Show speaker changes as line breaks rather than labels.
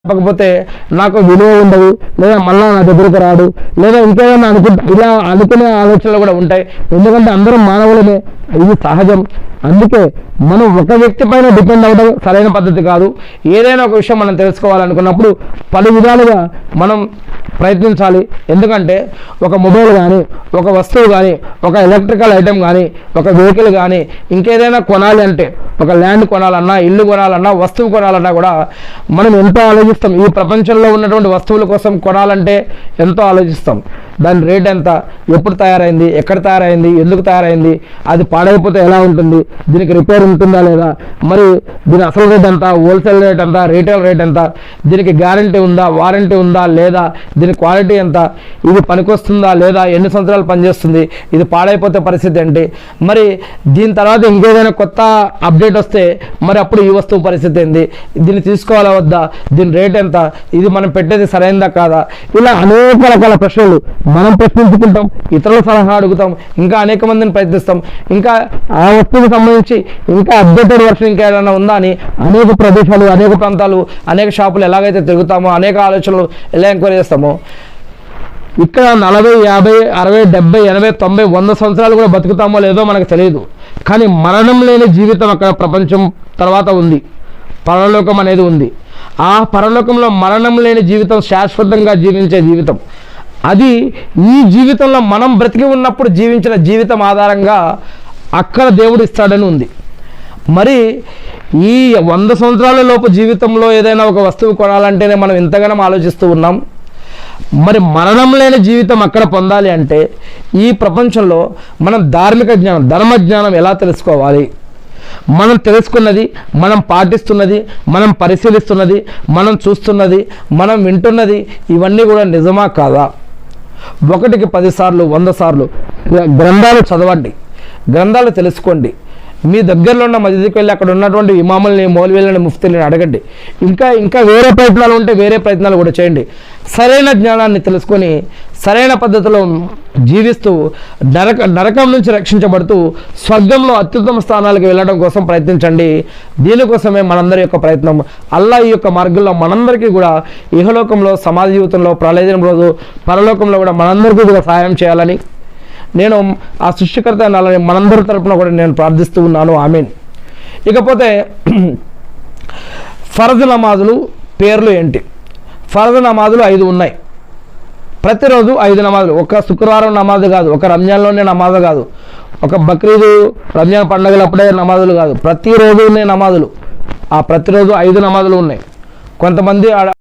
చెప్పకపోతే నాకు విలువ ఉండదు, లేదా మళ్ళా నా దగ్గరకు రాడు, లేదా ఇంకేదైనా ఇలా అనుకునే ఆలోచనలు కూడా ఉంటాయి. ఎందుకంటే అందరం మానవులమే, ఇది సహజం. అందుకే మనం ఒక వ్యక్తి పైన డిపెండ్ అవ్వడం సరైన పద్ధతి కాదు. ఏదైనా ఒక విషయం మనం తెలుసుకోవాలనుకున్నప్పుడు పలు విధాలుగా మనం ప్రయత్నించాలి. ఎందుకంటే ఒక మొబైల్ కానీ, ఒక వస్తువు కానీ, ఒక ఎలక్ట్రికల్ ఐటెం కానీ, ఒక వెహికల్ కానీ, ఇంకేదైనా కొనాలి అంటే, ఒక ల్యాండ్ కొనాలన్నా, ఇల్లు కొనాలన్నా, వస్తువు కొనాలన్నా కూడా మనం ఎంతో ఆలోచిస్తాం. ఈ ప్రపంచంలో ఉన్నటువంటి వస్తువుల కోసం కొనాలంటే ఎంతో ఆలోచిస్తాం. దాని రేట్ ఎంత, ఎప్పుడు తయారైంది, ఎక్కడ తయారైంది, ఎందుకు తయారైంది, అది పాడైపోతే ఎలా ఉంటుంది, దీనికి రిపేర్ ఉంటుందా లేదా, మరి దీని అసలు రేట్ ఎంత, హోల్సేల్ రేట్ ఎంత, రీటైల్ రేట్ ఎంత, దీనికి గ్యారంటీ ఉందా, వారంటీ ఉందా లేదా, దీని క్వాలిటీ ఎంత, ఇది పనికొస్తుందా లేదా, ఎన్ని సంవత్సరాలు పనిచేస్తుంది, ఇది పాడైపోతే పరిస్థితి ఏంటి, మరి దీని తర్వాత ఇంకేదైనా కొత్త అప్డేట్ వస్తే మరి అప్పుడు ఈ వస్తువు పరిస్థితి ఏంది, దీన్ని తీసుకోవాలా వద్దా, దీని రేట్ ఎంత, ఇది మనం పెట్టేది సరైనదా కాదా, ఇలా అనేక రకాల ప్రశ్నలు మనం ప్రశ్నించుకుంటాం, ఇతరుల సలహా అడుగుతాం, ఇంకా అనేక మందిని ప్రయత్నిస్తాం, ఇంకా ఆ వస్తువుకి సంబంధించి ఇంకా అప్డేటెడ్ వర్షన్ ఇంకా ఏదైనా ఉందా అని అనేక ప్రదేశాలు, అనేక ప్రాంతాలు, అనేక షాపులు ఎలాగైతే తిరుగుతామో, అనేక ఆలోచనలు ఎలా ఎంక్వైరీ చేస్తామో, ఇక్కడ 40, 50, 60, 70, 80, 90, 100 సంవత్సరాలు కూడా బతుకుతామో లేదో మనకు తెలియదు. కానీ మరణం లేని జీవితం అక్కడ ప్రపంచం తర్వాత ఉంది, పరలోకం అనేది ఉంది. ఆ పరలోకంలో మరణం లేని జీవితం, శాశ్వతంగా జీవించే జీవితం, అది ఈ జీవితంలో మనం బ్రతికి ఉన్నప్పుడు జీవించిన జీవితం ఆధారంగా అక్కడ దేవుడు ఇస్తాడని ఉంది. మరి ఈ 100 సంవత్సరాల లోపు జీవితంలో ఏదైనా ఒక వస్తువు కొనాలంటేనే మనం ఇంతగానో ఆలోచిస్తూ ఉన్నాం. మరి మరణం లేని జీవితం అక్కడ పొందాలి అంటే ఈ ప్రపంచంలో మనం ధార్మిక జ్ఞానం, ధర్మ జ్ఞానం ఎలా తెలుసుకోవాలి, మనం తెలుసుకున్నది, మనం పాటిస్తున్నది, మనం పరిశీలిస్తున్నది, మనం చూస్తున్నది, మనం వింటున్నది, ఇవన్నీ కూడా నిజమా కాదా? 1కి 10 సార్లు 100 సార్లు గ్రంథాలు చదవండి, గ్రంథాలు తెలుసుకోండి. మీ దగ్గరలో ఉన్న మస్జిద్కి వెళ్ళి అక్కడ ఉన్నటువంటి ఇమాముల్ని, మౌలవీలని, ముఫ్తీలని అడగండి. ఇంకా వేరే ప్రయత్నాలు ఉంటే వేరే ప్రయత్నాలు కూడా చేయండి. సరైన జ్ఞానాన్ని తెలుసుకొని సరైన పద్ధతిలో జీవిస్తూ నరకం నుంచి రక్షించబడుతూ స్వర్గంలో అత్యుత్తమ స్థానాలకు వెళ్ళడం కోసం ప్రయత్నించండి. దీనికోసమే మనందరి యొక్క ప్రయత్నం. అల్లా ఈ యొక్క మార్గంలో మనందరికీ కూడా ఇహలోకంలో, సమాజ జీవితంలో, ప్రళయం రోజు పరలోకంలో కూడా మనందరికీ కూడా సహాయం చేయాలని నేను ఆ సృష్టికర్త అనాలని మనందరి తరపున కూడా నేను ప్రార్థిస్తూ ఉన్నాను. ఆమీన్. ఇకపోతే ఫర్జ్ నమాజులు పేర్లు ఏంటి? ఫర్జ్ నమాజులు 5 ఉన్నాయి. ప్రతిరోజు 5 నమాజులు. ఒక శుక్రవారం నమాజు కాదు, ఒక రంజాన్లోనే నమాజు కాదు, ఒక బక్రీదు, రంజాన్ పండుగలప్పుడే నమాజులు కాదు, ప్రతిరోజు ఉన్నాయి నమాజులు. ఆ ప్రతిరోజు 5 నమాజులు ఉన్నాయి. కొంతమంది